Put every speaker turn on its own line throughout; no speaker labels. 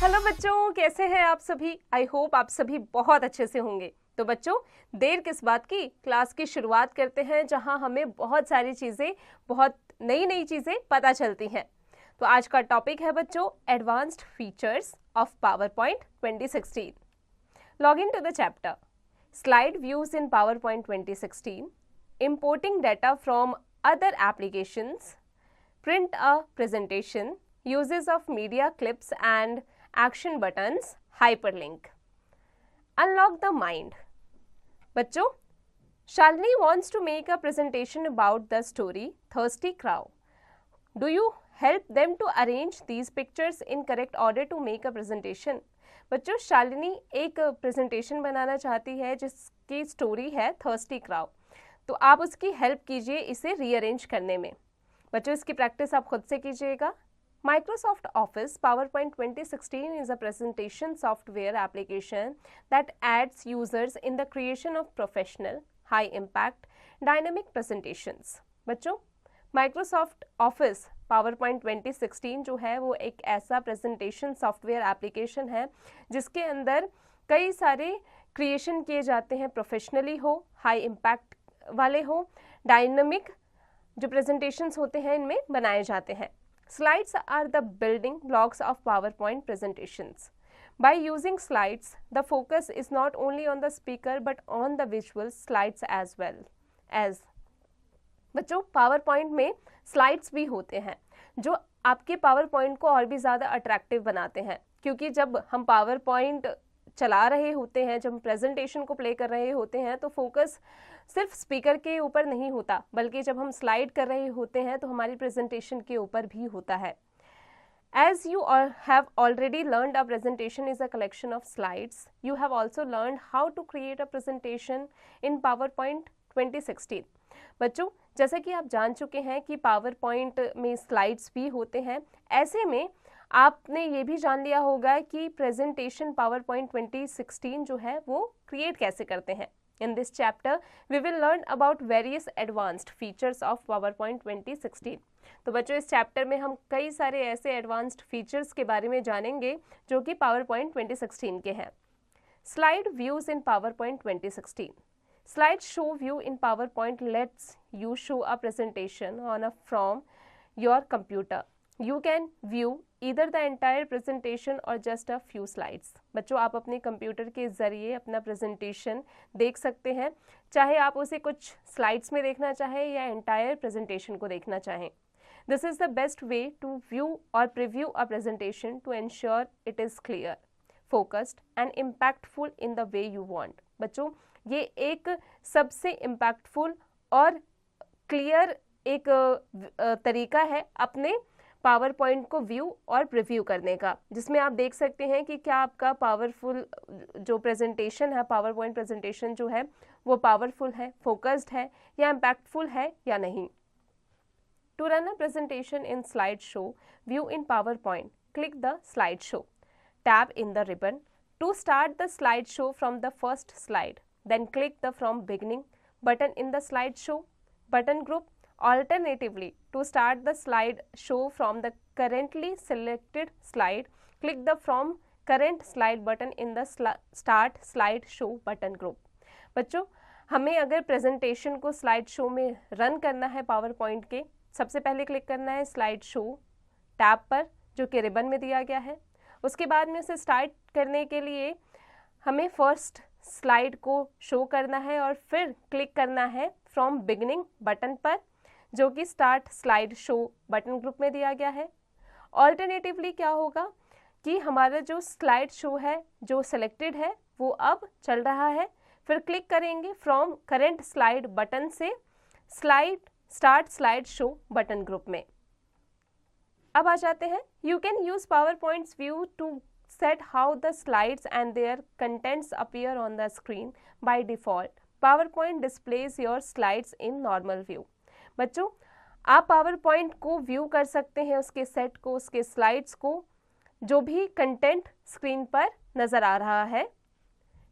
Hello बच्चों, कैसे हैं आप सभी। आई होप आप सभी बहुत अच्छे से होंगे। तो बच्चों, देर किस बात की, क्लास की शुरुआत करते हैं जहां हमें बहुत सारी चीज़ें, बहुत नई नई चीज़ें पता चलती हैं। तो आज का टॉपिक है बच्चों advanced features of PowerPoint 2016। Log in to the chapter slide views in PowerPoint 2016, importing data from other applications, print a presentation, uses of media clips and action buttons, hyperlink. Unlock the mind. बच्चों, Shalini wants to make a presentation about the story Thirsty Crow. Do you help them to arrange these pictures in correct order to make a presentation? बच्चों, शालिनी एक presentation बनाना चाहती है जिसकी story है thirsty crow. तो आप उसकी हेल्प कीजिए इसे रीअरेंज करने में। बच्चों, इसकी प्रैक्टिस आप खुद से कीजिएगा। Microsoft Office PowerPoint 2016 is a presentation software application that aids users in the creation of professional, high-impact, dynamic presentations. बच्चों, Microsoft Office PowerPoint 2016 जो है वो एक ऐसा प्रेजेंटेशन सॉफ्टवेयर एप्लीकेशन है जिसके अंदर कई सारे क्रिएशन किए जाते हैं, प्रोफेशनली हो, हाई इम्पैक्ट वाले हो, डायनामिक जो प्रेजेंटेशंस होते हैं इनमें बनाए जाते हैं। Slides are the building blocks of PowerPoint presentations. By using slides, the focus is not only on the speaker but on the visual slides as well as बच्चों, PowerPoint में slides भी होते हैं जो आपके PowerPoint को और भी ज़्यादा अट्रैक्टिव बनाते हैं, क्योंकि जब हम PowerPoint चला रहे होते हैं, जब हम प्रेजेंटेशन को प्ले कर रहे होते हैं तो फोकस सिर्फ स्पीकर के ऊपर नहीं होता, बल्कि जब हम स्लाइड कर रहे होते हैं तो हमारी प्रेजेंटेशन के ऊपर भी होता है। As you all have already learned, a presentation is a collection of slides. You have also learned how to create a presentation in PowerPoint 2016. बच्चों, जैसा कि आप जान चुके हैं कि PowerPoint में स्लाइड्स भी होते हैं, ऐसे में आपने ये भी जान लिया होगा कि प्रेजेंटेशन PowerPoint 2016 जो है वो क्रिएट कैसे करते हैं। In this chapter, we will learn about various advanced features of PowerPoint 2016. तो बच्चों, इस चैप्टर में हम कई सारे ऐसे एडवांस्ड फीचर्स के बारे में जानेंगे जो कि PowerPoint 2016 के हैं। Slide views in PowerPoint 2016. Slide show view in PowerPoint lets you show a presentation from your computer. You can view either the entire presentation or just a few slides. बच्चों, आप अपने कंप्यूटर के ज़रिए अपना presentation देख सकते हैं, चाहे आप उसे कुछ स्लाइड्स में देखना चाहें या एंटायर प्रेजेंटेशन को देखना चाहें। This is the best way to view or preview a presentation to ensure it is clear, focused and impactful in the way you want. बच्चों, ये एक सबसे इम्पैक्टफुल और क्लियर एक तरीका है अपने पावर पॉइंट को व्यू और प्रिव्यू करने का, जिसमें आप देख सकते हैं कि क्या आपका पावरफुल जो प्रेजेंटेशन है, पावर पॉइंट प्रेजेंटेशन जो है वो पावरफुल है, फोकस्ड है या इम्पैक्टफुल है या नहीं। To run a presentation in slide show view in PowerPoint, click the slide show tab in the ribbon to start the slide show from the first slide, then click the from beginning button in the slideshow button group. Alternatively, to start the slide show from the currently selected slide, click the from current slide button in the start slide show button group. बच्चों, हमें अगर presentation को slide show में run करना है power point के, सबसे पहले क्लिक करना है स्लाइड शो टैब पर जो कि रिबन में दिया गया है। उसके बाद में उसे स्टार्ट करने के लिए हमें फर्स्ट स्लाइड को शो करना है और फिर क्लिक करना है फ्रॉम बिगिनिंग बटन पर जो कि start slide show button group में दिया गया है। ऑल्टरनेटिवली क्या होगा कि हमारा जो स्लाइड शो है जो सिलेक्टेड है वो अब चल रहा है, फिर क्लिक करेंगे फ्रॉम करेंट स्लाइड बटन से start slide show button group में। अब आ जाते हैं, you can use PowerPoint's view to set how the slides and their contents appear on the screen. By default, PowerPoint displays your slides in normal view. बच्चों, आप PowerPoint को view कर सकते हैं, उसके सेट को, उसके स्लाइड्स को, जो भी कंटेंट स्क्रीन पर नज़र आ रहा है।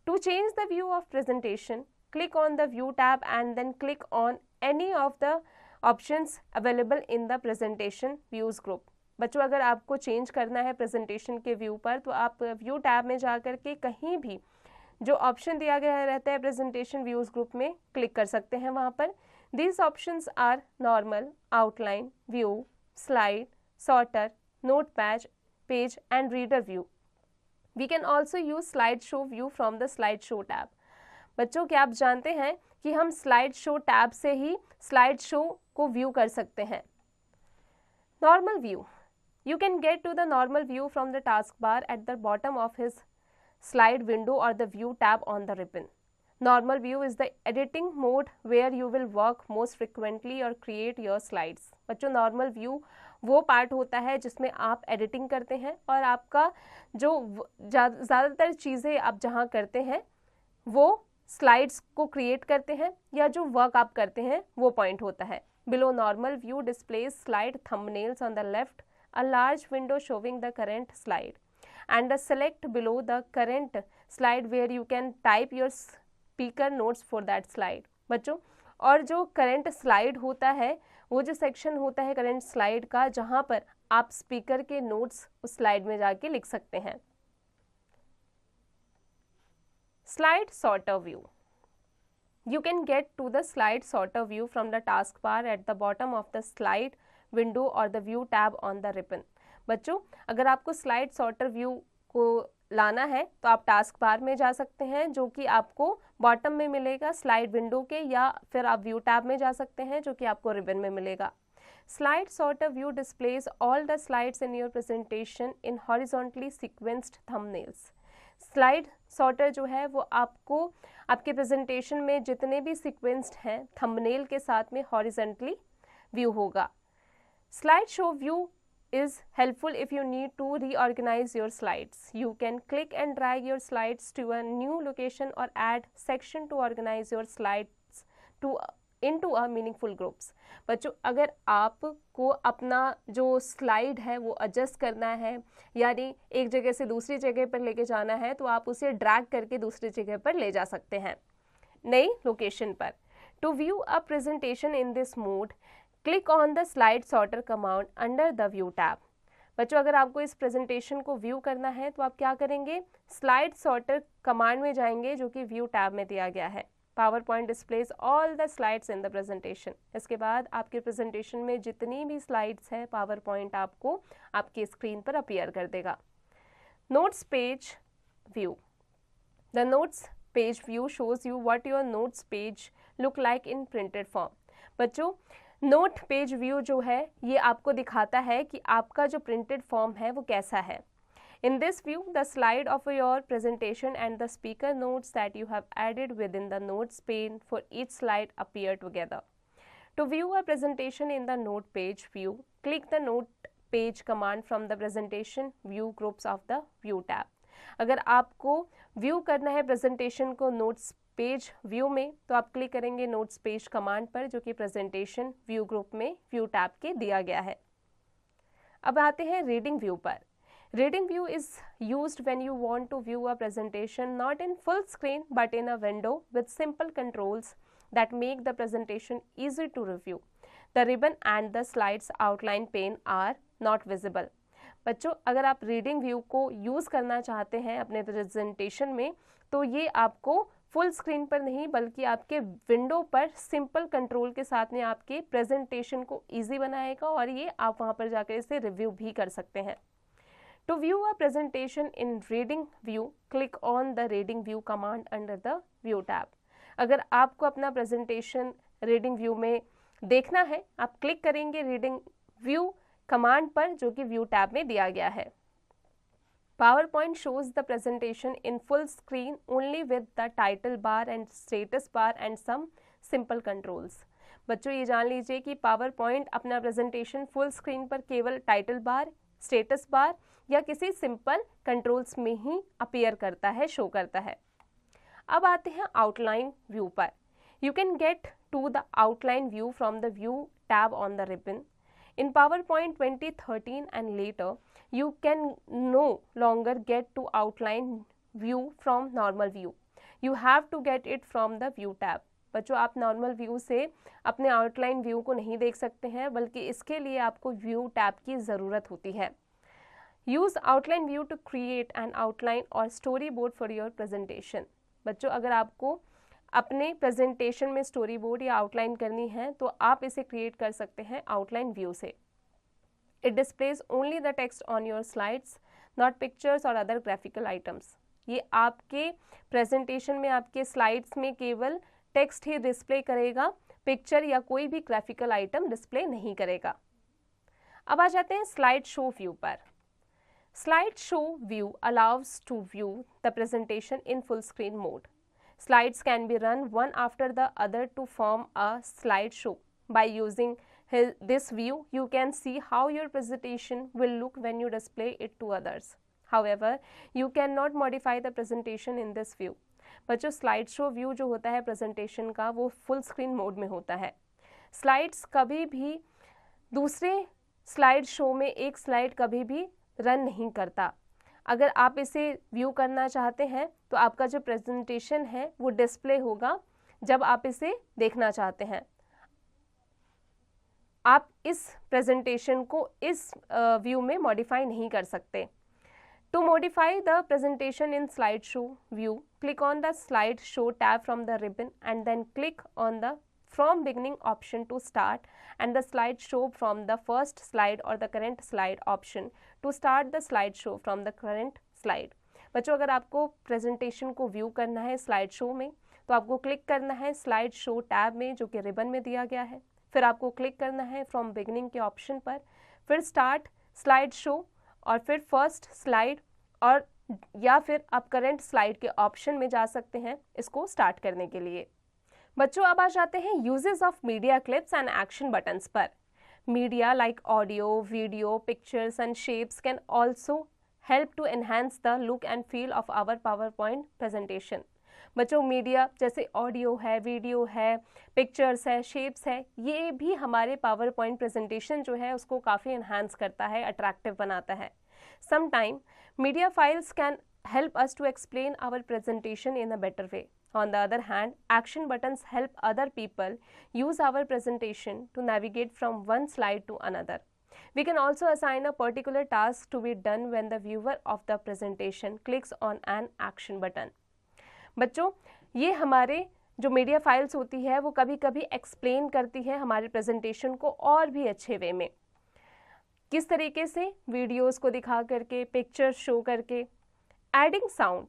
To change the view of presentation, click on the View tab and then click on any of the options available in the Presentation Views group. बच्चों अगर आपको चेंज करना है प्रेजेंटेशन के व्यू पर तो आप व्यू टैब में जा कर के कहीं भी जो ऑप्शन दिया गया रहता है प्रेजेंटेशन व्यूज ग्रुप में क्लिक कर सकते हैं वहाँ पर। These options are normal, outline, view, slide, sorter, note page and reader view. We can also use slide show view from the slide show tab. बच्चों क्या आप जानते हैं कि हम स्लाइड शो टैब से ही स्लाइड शो को व्यू कर सकते हैं। Normal view, you can get to the normal view from the taskbar at the bottom of his slide window or the view tab on the ribbon. Normal view is the editing mode where you will work most frequently or create your slides. बच्चों normal view वो part होता है जिसमें आप editing करते हैं और आपका जो ज़्यादातर चीज़ें आप जहाँ करते हैं वो स्लाइड्स को क्रिएट करते हैं या जो वर्क आप करते हैं वो पॉइंट होता है। Below normal view displays slide thumbnails on the left, a large window showing the current slide, and select below the current slide where you can type your speaker notes for that slide. बच्चों और जो current slide होता है वो जो section होता है current slide का जहाँ पर आप स्पीकर के नोट्स उस स्लाइड में जाके लिख सकते हैं। Slide sorter view, you can get to the slide sorter view from the taskbar at the bottom of the slide window or the view tab on the ribbon. बच्चों अगर आपको स्लाइड सॉर्टर व्यू को लाना है तो आप task bar में जा सकते हैं जो कि आपको बॉटम में मिलेगा स्लाइड विंडो के, या फिर आप व्यू टैब में जा सकते हैं जो कि आपको रिबन में मिलेगा। Slide sorter view displays all the slides in your presentation in horizontally sequenced thumbnails. Slide sorter जो है वो आपको आपके प्रेजेंटेशन में जितने भी सीक्वेंस्ड हैं थंबनेल के साथ में हॉरिजॉन्टली व्यू होगा। Slide show view is helpful if you need to reorganize your slides. You can click and drag your slides to a new location or add section to organize your slides into a meaningful groups. बच्चों अगर आपको अपना जो slide है वो adjust करना है यानी एक जगह से दूसरी जगह पर लेके जाना है तो आप उसे ड्रैग करके दूसरी जगह पर ले जा सकते हैं नई लोकेशन पर। To view a presentation in this mode, click on the slide sorter command under the view tab. बच्चों अगर आपको इस प्रेजेंटेशन को व्यू करना है तो आप क्या करेंगे, स्लाइड सॉर्टर कमांड में जाएंगे जो कि व्यू टैब में दिया गया है। Power point displays all the slides in the presentation. इसके बाद आपके प्रेजेंटेशन में जितनी भी स्लाइड्स हैं पावर पॉइंट आपको आपकी स्क्रीन पर अपीयर कर देगा। Notes page view, the notes page view shows you what your notes page look like in printed form. बच्चों नोट पेज व्यू जो है ये आपको दिखाता है कि आपका जो प्रिंटेड फॉर्म है वो कैसा है। In this view the slide of your presentation and the speaker notes that you have added within the notes pane for each slide appear together. To view a presentation in the note page view click the note page command from the presentation view groups of the view tab. अगर आपको view करना है presentation को notes page view में तो आप click करेंगे notes page command पर जो कि प्रेजेंटेशन व्यू ग्रुप में व्यू टैब के दिया गया है। अब आते हैं रीडिंग व्यू पर। Reading view is used when you want to view a presentation not in full screen but in a window with simple controls that make the presentation easy to review. The ribbon and the slides outline pane are not visible. बच्चों अगर आप reading view को use करना चाहते हैं अपने presentation में तो ये आपको फुल स्क्रीन पर नहीं बल्कि आपके विंडो पर सिंपल कंट्रोल के साथ में आपके प्रेजेंटेशन को इजी बनाएगा और ये आप वहाँ पर जाकर इसे रिव्यू भी कर सकते हैं। To view a presentation in reading view click on the reading view command under the view tab. अगर आपको अपना प्रेजेंटेशन रीडिंग व्यू में देखना है आप क्लिक करेंगे रीडिंग व्यू कमांड पर जो कि व्यू टैब में दिया गया है। PowerPoint shows the presentation in full screen only with the title bar and status bar and some simple controls. बच्चों ये जान लीजिए कि PowerPoint अपना प्रेजेंटेशन फुल स्क्रीन पर केवल टाइटल बार, स्टेटस बार या किसी सिंपल कंट्रोल्स में ही अपीयर करता है, शो करता है। अब आते हैं आउटलाइन व्यू पर। You can get to the outline view from the view tab on the ribbon. In PowerPoint 2013 and later, you can no longer get to outline view from normal view. You have to get it from the view tab. बच्चों आप normal view से अपने outline view को नहीं देख सकते हैं, बल्कि इसके लिए आपको व्यू टैब की ज़रूरत होती है। Use outline view to create an outline और story board for your presentation. बच्चों अगर आपको अपने प्रेजेंटेशन में स्टोरी बोर्ड या आउटलाइन करनी है तो आप इसे क्रिएट कर सकते हैं आउटलाइन व्यू से। It displays only the text on your slides, not pictures और अदर ग्राफिकल आइटम्स। ये आपके प्रेजेंटेशन में, आपके स्लाइड्स में केवल टेक्स्ट ही डिस्प्ले करेगा, पिक्चर या कोई भी ग्राफिकल आइटम डिस्प्ले नहीं करेगा। अब आ जाते हैं स्लाइड शो व्यू पर। Slide show view allows to view the presentation in full screen mode. Slides can be run one after the other to form a slideshow. By using this view, you can see how your presentation will look when you display it to others. However, you cannot modify the presentation in this view. बच्चों slide show view जो होता है presentation का, वो full screen mode में होता है। Slides कभी भी दूसरे स्लाइड शो में एक स्लाइड कभी भी रन नहीं करता। अगर आप इसे व्यू करना चाहते हैं तो आपका जो प्रेजेंटेशन है वो डिस्प्ले होगा जब आप इसे देखना चाहते हैं। आप इस प्रेजेंटेशन को इस व्यू में मॉडिफाई नहीं कर सकते। To modify the presentation in slide show view, click on the slide show tab from the ribbon and then click on the from beginning option to start and the slide show from the first slide or the current slide option to start the slide show from the current slide। बच्चों अगर आपको presentation को view करना है slide show में तो आपको click करना है स्लाइड शो टैब में जो कि रिबन में दिया गया है, फिर आपको क्लिक करना है फ्रॉम बिगिनिंग के ऑप्शन पर, फिर स्टार्ट स्लाइड शो और फिर फर्स्ट स्लाइड, और या फिर आप करंट स्लाइड के ऑप्शन में जा सकते हैं इसको स्टार्ट करने के लिए। बच्चों अब आ जाते हैं uses of media clips and action buttons पर। Media like audio, video, pictures and shapes can also help to enhance the look and feel of our PowerPoint presentation. बच्चों मीडिया जैसे ऑडियो है, वीडियो है, pictures है, shapes है, ये भी हमारे पावर पॉइंट प्रेजेंटेशन जो है उसको काफ़ी एनहांस करता है, अट्रैक्टिव बनाता है। Sometime media files can help us to explain our presentation in a better way. On the other hand, action buttons help other people use our presentation to navigate from one slide to another. We can also assign a particular task to be done when the viewer of the presentation clicks on an action button. बच्चों ये हमारे जो media files होती है वो कभी कभी explain करती है हमारे प्रेजेंटेशन को और भी अच्छे वे में। किस तरीके से? वीडियोस को दिखा करके, पिक्चर्स शो करके। Adding sound.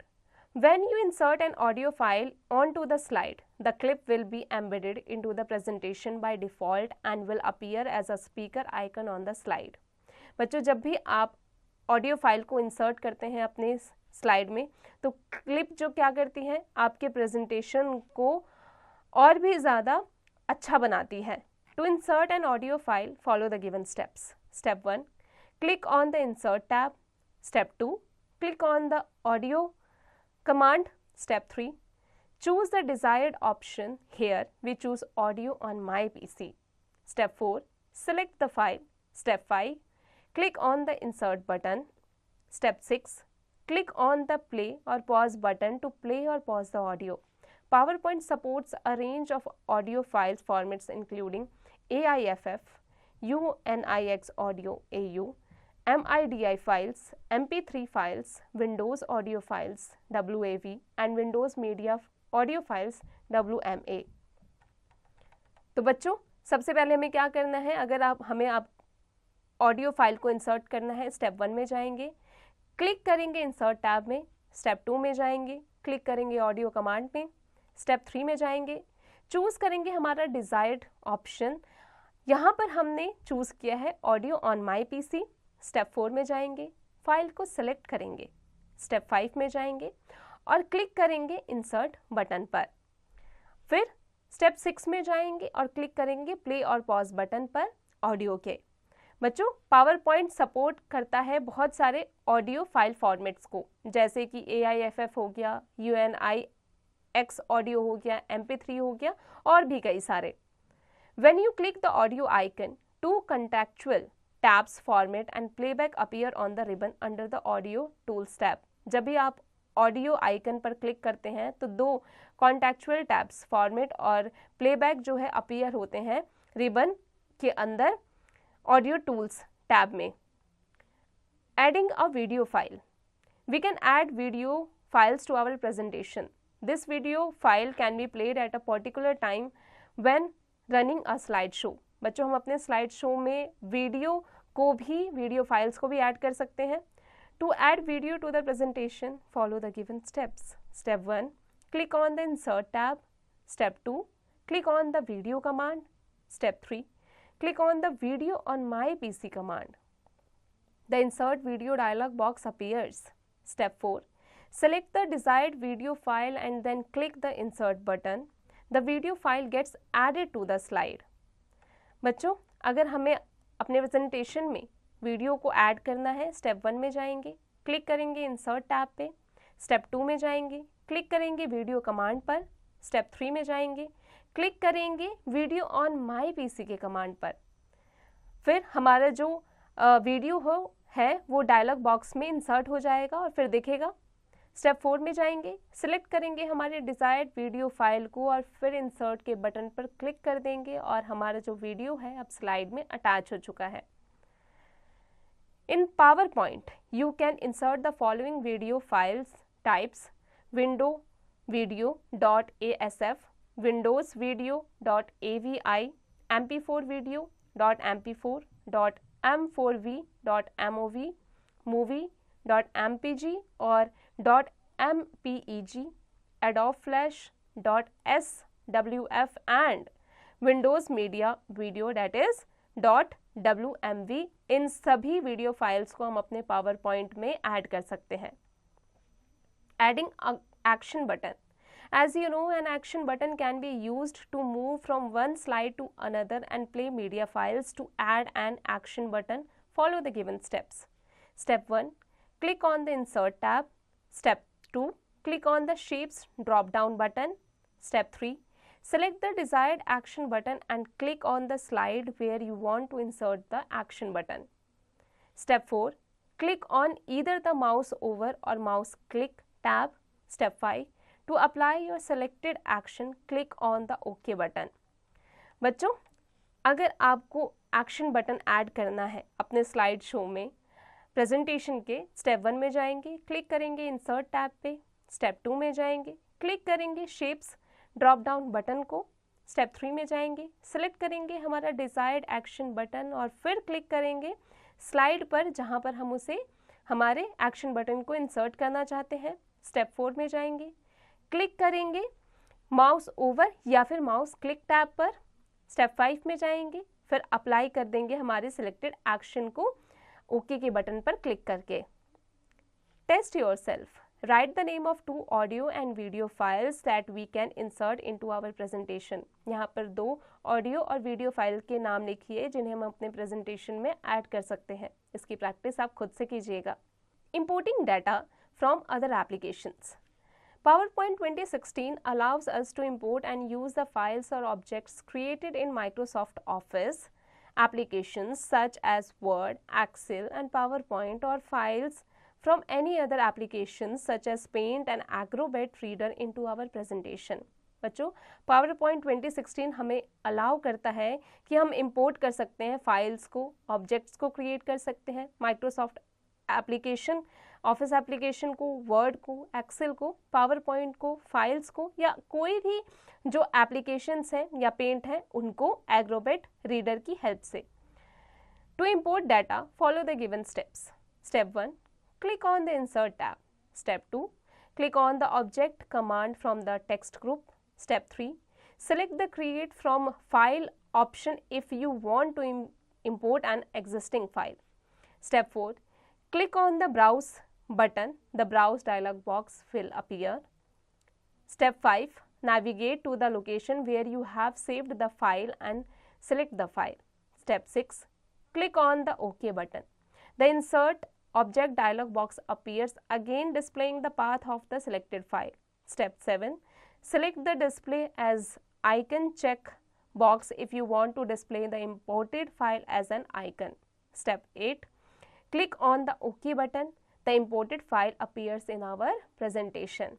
When you insert an audio file onto the slide, the clip will be embedded into the presentation by default and will appear as a speaker icon on the slide. बच्चों जब भी आप audio file को insert करते हैं अपने slide में तो क्लिप जो क्या करती है आपके प्रेजेंटेशन को और भी ज़्यादा अच्छा बनाती है। To insert an audio file, follow the given steps. Step 1. Click on the insert tab. Step 2. Click on the audio command. Step 3. Choose the desired option. Here we choose audio on my PC. Step 4. Select the file. Step 5. Click on the insert button. Step 6. Click on the play or pause button to play or pause the audio. PowerPoint supports a range of audio files formats including AIFF, UNIX audio AU, MIDI files, MP3 files, Windows audio files WAV and Windows Media audio files WMA। तो बच्चों सबसे पहले हमें क्या करना है, अगर आप ऑडियो फाइल को इंसर्ट करना है, स्टेप 1 में जाएंगे, क्लिक करेंगे इंसर्ट टैब में, स्टेप 2 में जाएंगे, क्लिक करेंगे ऑडियो कमांड में, स्टेप 3 में जाएंगे, चूज़ करेंगे हमारा डिज़ायर्ड ऑप्शन। यहाँ पर हमने चूज़ किया है audio on my PC. Step 4 में जाएंगे, फाइल को सेलेक्ट करेंगे, स्टेप 5 में जाएंगे और क्लिक करेंगे इंसर्ट बटन पर। फिर स्टेप 6 में जाएंगे और क्लिक करेंगे प्ले और पॉज बटन पर ऑडियो के। बच्चों पावर पॉइंट सपोर्ट करता है बहुत सारे ऑडियो फाइल फॉर्मेट्स को, जैसे कि AIFF हो गया, UNIX ऑडियो हो गया, MP3 हो गया और भी कई सारे। When you click the audio icon, 2 contextual tabs format and playback appear on the ribbon under the audio tools tab। जब भी आप ऑडियो आइकन पर क्लिक करते हैं तो दो कॉन्टेक्चुअल टैब्स फॉर्मेट और प्लेबैक जो है अपीयर होते हैं रिबन के अंदर ऑडियो टूल्स टैब में। Adding a video file, we can add video files to our presentation. This video file can be played at a particular time when running a slideshow. बच्चों हम अपने slide show में video files को भी add कर सकते हैं। To add video to the presentation, follow the given steps. Step 1, click on the insert tab. Step 2, click on the video command. Step 3, click on the video on my PC command. The insert video dialog box appears. Step 4, select the desired video file and then click the insert button. The video file gets added to the slide. बच्चों अगर हमें अपने presentation में video को add करना है, step 1 में जाएंगे, क्लिक करेंगे इंसर्ट टैब पे, स्टेप 2 में जाएंगे, क्लिक करेंगे वीडियो कमांड पर, स्टेप 3 में जाएंगे, क्लिक करेंगे वीडियो ऑन माई पीसी के कमांड पर। फिर हमारा जो वीडियो है वो डायलॉग बॉक्स में इंसर्ट हो जाएगा और फिर दिखेगा। स्टेप 4 में जाएंगे, सिलेक्ट करेंगे हमारे डिज़ायर्ड वीडियो फाइल को और फिर इंसर्ट के बटन पर क्लिक कर देंगे और हमारा जो वीडियो है अब स्लाइड में अटैच हो चुका है। In PowerPoint you can insert the following video files types: window video dot ASF, windows video dot AVI, MP4 video dot MP4 dot M4V dot MOV, movie dot MPG और dot MPEG, Adobe Flash dot SWF and windows media video that is dot WMV। इन सभी video files को हम अपने power point में add कर सकते हैं। Adding action button, as you know, an action button can be used to move from one slide to another and play media files. To add an action button, follow the given steps. Step 1, click on the insert tab. Step 2, click on the shapes drop down button. Step 3, select the desired action button and click on the slide where you want to insert the action button. Step 4, click on either the mouse over or mouse click tab. Step 5, to apply your selected action, click on the OK button. बच्चों अगर आपको action button add करना है अपने slide show में presentation के, step 1 में जाएंगे, क्लिक करेंगे इंसर्ट टैब पे, स्टेप 2 में जाएंगे, क्लिक करेंगे शेप्स ड्रॉप डाउन बटन को, स्टेप 3 में जाएंगे, सेलेक्ट करेंगे हमारा डिज़ायर्ड एक्शन बटन और फिर क्लिक करेंगे स्लाइड पर जहाँ पर हम उसे हमारे एक्शन बटन को इंसर्ट करना चाहते हैं। स्टेप 4 में जाएंगे, क्लिक करेंगे माउस ओवर या फिर माउस क्लिक टैब पर, स्टेप 5 में जाएंगे, फिर अप्लाई कर देंगे हमारे सिलेक्टेड एक्शन को ओके के बटन पर क्लिक करके। Test yourself, write the name of 2 audio and video files that we can insert into our presentation. यहाँ पर 2 ऑडियो और वीडियो फाइल के नाम लिखिए जिन्हें हम अपने प्रेजेंटेशन में ऐड कर सकते हैं। इसकी प्रैक्टिस आप खुद से कीजिएगा। Importing data from other applications, PowerPoint 2016 allows us to import and use the files or objects created in Microsoft Office applications such as Word, Excel, and PowerPoint, or files from any other applications such as Paint and Acrobat Reader into our presentation. बच्चों PowerPoint 2016 हमें allow करता है कि हम import कर सकते हैं files को, ऑब्जेक्ट्स को क्रिएट कर सकते हैं, माइक्रोसॉफ्ट एप्लीकेशन, ऑफिस एप्लीकेशन को, वर्ड को, एक्सेल को, पावर पॉइंट को, फाइल्स को या कोई भी जो एप्लीकेशंस हैं या पेंट हैं उनको एग्रोबेट रीडर की हेल्प से। To import data follow the given steps. Step 1, click on the insert tab. Step 2, click on the object command from the text group. Step 3, select the create from file option if you want to import an existing file. Step 4, click on the browse button. The browse dialog box will appear. Step 5, navigate to the location where you have saved the file and select the file. Step 6, click on the OK button. The insert object dialog box appears, again displaying the path of the selected file. Step 7, select the display as icon check box if you want to display the imported file as an icon. Step 8, click on the OK button. the imported file appears in our presentation.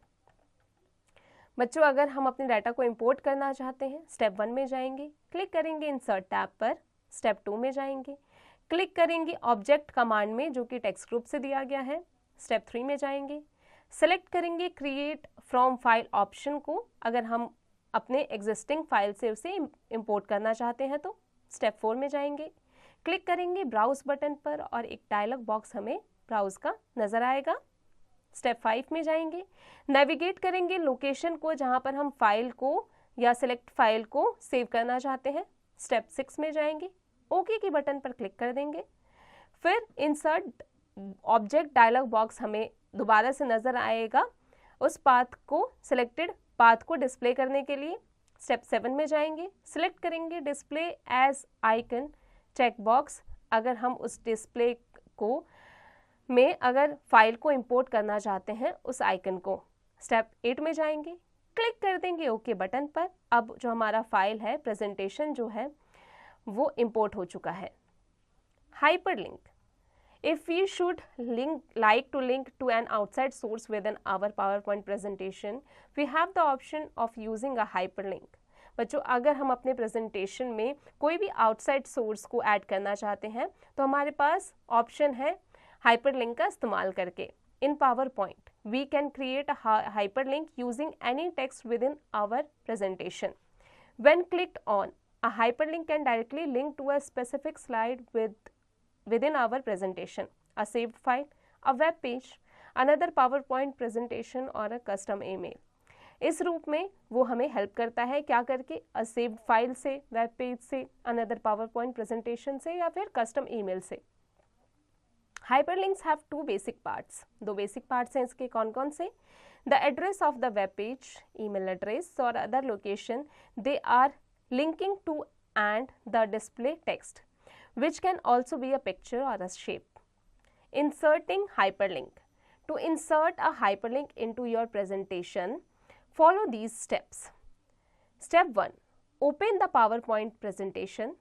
बच्चों अगर हम अपने data को import करना चाहते हैं, step 1 में जाएंगे, क्लिक करेंगे इंसर्ट टैब पर, स्टेप 2 में जाएंगे, क्लिक करेंगे ऑब्जेक्ट कमांड में जो कि टेक्स्ट ग्रुप से दिया गया है, स्टेप 3 में जाएंगे, सेलेक्ट करेंगे क्रिएट फ्रॉम फाइल ऑप्शन को, अगर हम अपने एग्जिस्टिंग फाइल से उसे इंपोर्ट करना चाहते हैं तो स्टेप 4 में जाएंगे, क्लिक करेंगे ब्राउज बटन पर और एक डायलॉग बॉक्स हमें ब्राउज का नजर आएगा। स्टेप 5 में जाएंगे, नेविगेट करेंगे लोकेशन को जहां पर हम फाइल को या सिलेक्ट फाइल को सेव करना चाहते हैं। स्टेप 6 में जाएंगे, ओके की बटन पर क्लिक कर देंगे। फिर इंसर्ट ऑब्जेक्ट डायलॉग बॉक्स हमें दोबारा से नजर आएगा उस पाथ को, सिलेक्टेड पाथ को डिस्प्ले करने के लिए। स्टेप 7 में जाएंगे, सिलेक्ट करेंगे display as icon check box, अगर हम उस डिस्प्ले को में अगर फाइल को इंपोर्ट करना चाहते हैं उस आइकन को। स्टेप 8 में जाएंगे, क्लिक कर देंगे ओके बटन पर। अब जो हमारा फाइल है, प्रेजेंटेशन जो है वो इंपोर्ट हो चुका है। Hyperlink, if we should like to link to an outside source within our PowerPoint presentation, we have the option of using a hyperlink. बच्चों अगर हम अपने प्रेजेंटेशन में कोई भी आउटसाइड सोर्स को ऐड करना चाहते हैं तो हमारे पास ऑप्शन है हाइपरलिंक का इस्तेमाल करके। इन PowerPoint, we can create a hyperlink using any text within our presentation. When clicked on, a hyperlink can directly link to a specific slide within our presentation, a saved file, a web page, another PowerPoint presentation or a custom email. इस रूप में वो हमें help करता है, क्या करके, a saved file से, वेब पेज से, another PowerPoint presentation से या फिर custom email से। Hyperlinks have two basic parts. दो basic parts हैं इसके, कौन कौन से? The address of the web page, email address or other location they are linking to, and the display text, which can also be a picture or a shape. Inserting hyperlink. To insert a hyperlink into your presentation, follow these steps. Step 1. Open the PowerPoint presentation.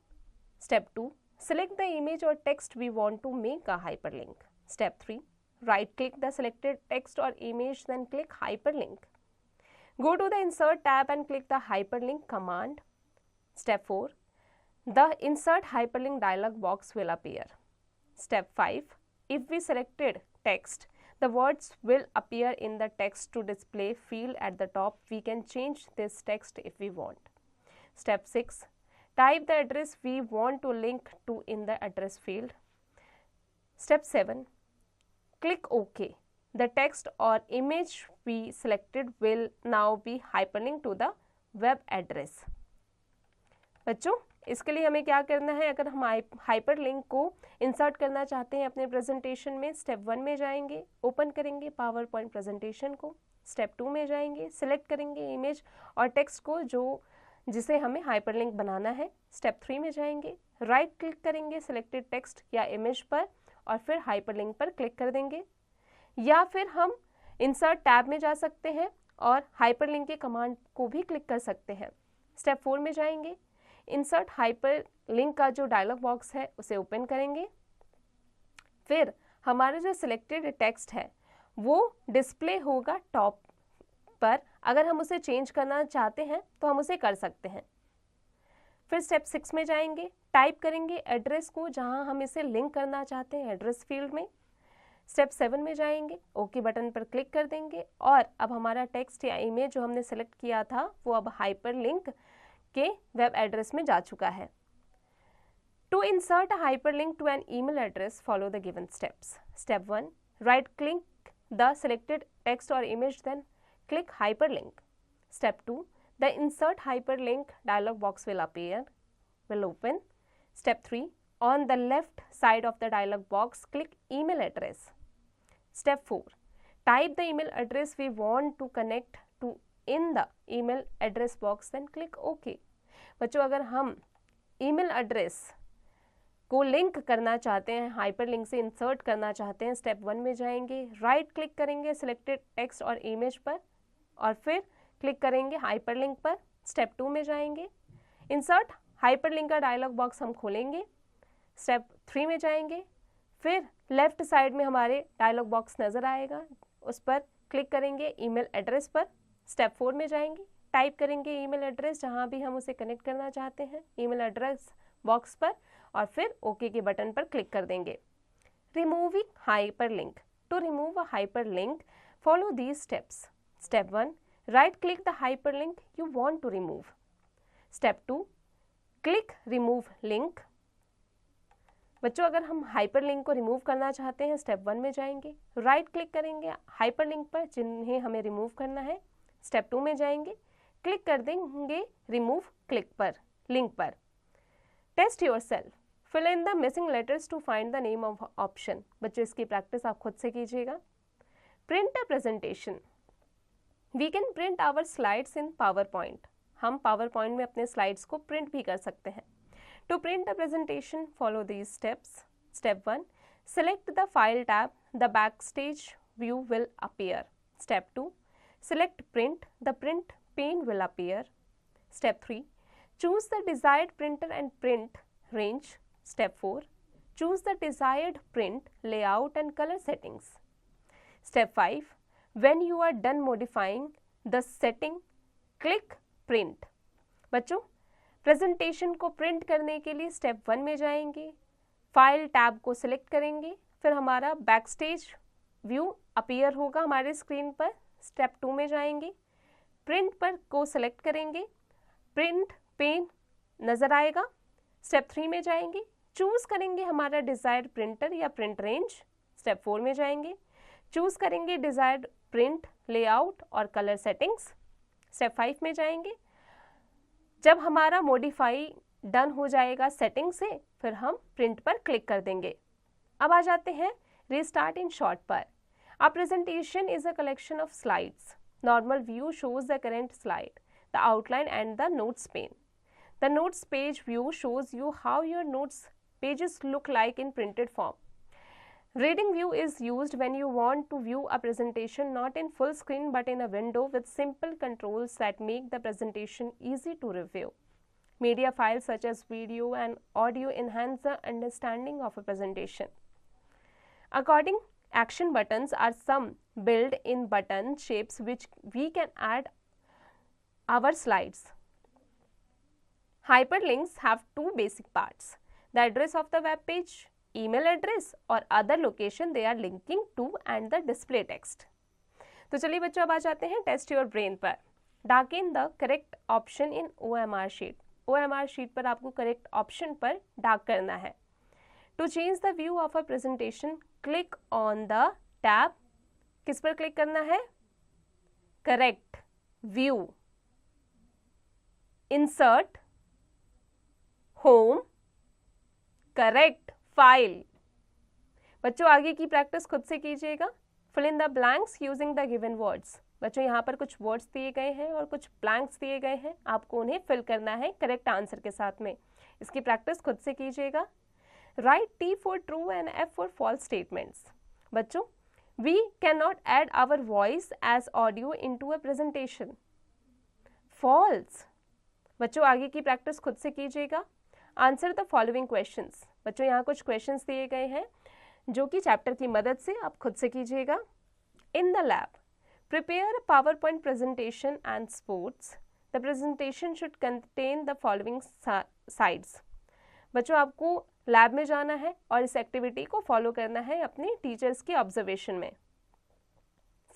Step 2. Select the image or text we want to make a hyperlink. Step 3. Right-click the selected text or image, then click hyperlink. Go to the Insert tab and click the hyperlink command. Step 4. The insert hyperlink dialog box will appear. Step 5. If we selected text, the words will appear in the text to display field at the top. We can change this text if we want. Step 6. Type the address we want to link to in the address field. Step 7. Click OK. The text or image we selected will now be hyperlinked to the web address. बच्चों इसके लिए हमें क्या करना है, अगर हम hyperlink को इंसर्ट करना चाहते हैं अपने प्रेजेंटेशन में, स्टेप 1 में जाएंगे, ओपन करेंगे पावरपॉइंट प्रेजेंटेशन को। स्टेप 2 में जाएंगे, सिलेक्ट करेंगे इमेज और टेक्स्ट को जिसे हमें हाइपरलिंक बनाना है। स्टेप 3 में जाएंगे, राइट क्लिक करेंगे सिलेक्टेड टेक्स्ट या इमेज पर और फिर हाइपरलिंक पर क्लिक कर देंगे, या फिर हम इंसर्ट टैब में जा सकते हैं और हाइपरलिंक के कमांड को भी क्लिक कर सकते हैं। स्टेप 4 में जाएंगे, इंसर्ट हाइपरलिंक का जो डायलॉग बॉक्स है उसे ओपन करेंगे। फिर हमारा जो सिलेक्टेड टेक्स्ट है वो डिस्प्ले होगा टॉप पर, अगर हम उसे चेंज करना चाहते हैं तो हम उसे कर सकते हैं। फिर स्टेप 6 में जाएंगे, टाइप करेंगे एड्रेस को जहां हम इसे लिंक करना चाहते हैं एड्रेस फील्ड में। स्टेप 7 में जाएंगे, ओके बटन पर क्लिक कर देंगे और अब हमारा टेक्स्ट या इमेज जो हमने सेलेक्ट किया था वो अब हाइपरलिंक के वेब एड्रेस में जा चुका है। To insert a hyperlink to an email address, follow the given steps. Step 1, right click the selected text और image, then click hyperlink. Step 2, the insert hyperlink dialog box will open. Step 3, on the left side of the dialog box, click email address. Step 4, type the email address we want to connect to in the email address box, then click OK. बच्चों अगर हम email address को link करना चाहते हैं, hyperlink से insert करना चाहते हैं, स्टेप 1 में जाएंगे, राइट क्लिक करेंगे सिलेक्टेड टेक्स्ट और इमेज पर और फिर क्लिक करेंगे हाइपरलिंक पर। स्टेप 2 में जाएंगे, इंसर्ट हाइपरलिंक का डायलॉग बॉक्स हम खोलेंगे। स्टेप 3 में जाएंगे, फिर लेफ्ट साइड में हमारे डायलॉग बॉक्स नज़र आएगा, उस पर क्लिक करेंगे ईमेल एड्रेस पर। स्टेप 4 में जाएंगे, टाइप करेंगे ईमेल एड्रेस जहाँ भी हम उसे कनेक्ट करना चाहते हैं ईमेल एड्रेस बॉक्स पर, और फिर ओके के बटन पर क्लिक कर देंगे। Removing hyperlink. To remove a hyperlink, follow these steps. Step 1, right click the hyperlink you want to remove. Step 2, click remove link. बच्चों अगर हम हाइपरलिंक को रिमूव करना चाहते हैं स्टेप 1 में जाएंगे, राइट क्लिक करेंगे हाइपरलिंक पर जिन्हें हमें रिमूव करना है। स्टेप 2 में जाएंगे, क्लिक कर देंगे रिमूव लिंक पर। Test yourself, fill in the missing letters to find the name of option. बच्चों इसकी प्रैक्टिस आप खुद से कीजिएगा। Print a presentation. We can print our slides in PowerPoint. हम पावरपॉइंट में अपने स्लाइड्स को प्रिंट भी कर सकते हैं। To print a presentation follow these steps. Step 1, select the file tab, the backstage view will appear. Step 2, select print, the print pane will appear. Step 3, choose the desired printer and print range. Step 4, choose the desired print layout and color settings. Step 5, when you are done modifying the setting, click print. बच्चों presentation को print करने के लिए step 1 में जाएंगे, file tab को select करेंगे, फिर हमारा बैकस्टेज व्यू अपीयर होगा हमारे स्क्रीन पर। स्टेप 2 में जाएंगे, प्रिंट पर को सिलेक्ट करेंगे, प्रिंट पेन नज़र आएगा। स्टेप 3 में जाएंगे, चूज़ करेंगे हमारा डिज़ायर्ड प्रिंटर या प्रिंट रेंज। स्टेप 4 में जाएंगे, चूज़ करेंगे डिज़ायर्ड प्रिंट लेआउट और कलर सेटिंग्स। स्टेप 5 में जाएंगे, जब हमारा मॉडिफाई डन हो जाएगा सेटिंग से, फिर हम प्रिंट पर क्लिक कर देंगे। अब आ जाते हैं रीस्टार्ट इन शॉर्ट पर। A presentation is a collection of slides. Normal view shows the current slide, the outline and the notes pane. The notes page view shows you how your notes pages look like in printed form. Reading view is used when you want to view a presentation not in full screen but in a window with simple controls that make the presentation easy to review. Media files such as video and audio enhance the understanding of a presentation. According action buttons are some built-in button shapes which we can add our slides. Hyperlinks have two basic parts: the address of the web page, email address or other location they are linking to, and the display text. तो चलिए बच्चों अब आ जाते हैं test your brain पर। Dark in the correct option in OMR sheet. OMR sheet पर आपको करेक्ट ऑप्शन पर डार्क करना है। To change the view of a presentation, click on the tab. किस पर क्लिक करना है? Correct, view, insert, home, correct, file. बच्चों आगे की प्रैक्टिस खुद से कीजिएगा। Fill in the blanks using the given words. बच्चों यहाँ पर कुछ वर्ड्स दिए गए हैं और कुछ ब्लैंक्स दिए गए हैं, आपको उन्हें फिल करना है करेक्ट आंसर के साथ में। इसकी प्रैक्टिस खुद से कीजिएगा। Write T for true and F for false statements. बच्चों, we cannot add our voice as audio into a presentation. False. बच्चों आगे की प्रैक्टिस खुद से कीजिएगा। Answer the following questions. बच्चों यहाँ कुछ क्वेश्चंस दिए गए हैं जो कि चैप्टर की मदद से आप खुद से कीजिएगा। In the lab, prepare a PowerPoint presentation and sports. The presentation should contain the following sides. बच्चों आपको लैब में जाना है और इस एक्टिविटी को फॉलो करना है अपने टीचर्स की ऑब्जर्वेशन में।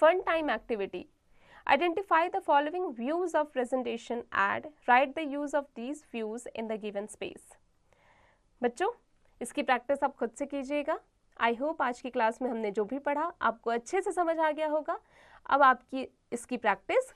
Fun time activity, identify the following views of presentation and write the use of these views in the given space. बच्चों इसकी प्रैक्टिस आप खुद से कीजिएगा। आई होप आज की क्लास में हमने जो भी पढ़ा आपको अच्छे से समझ आ गया होगा। अब आपकी इसकी प्रैक्टिस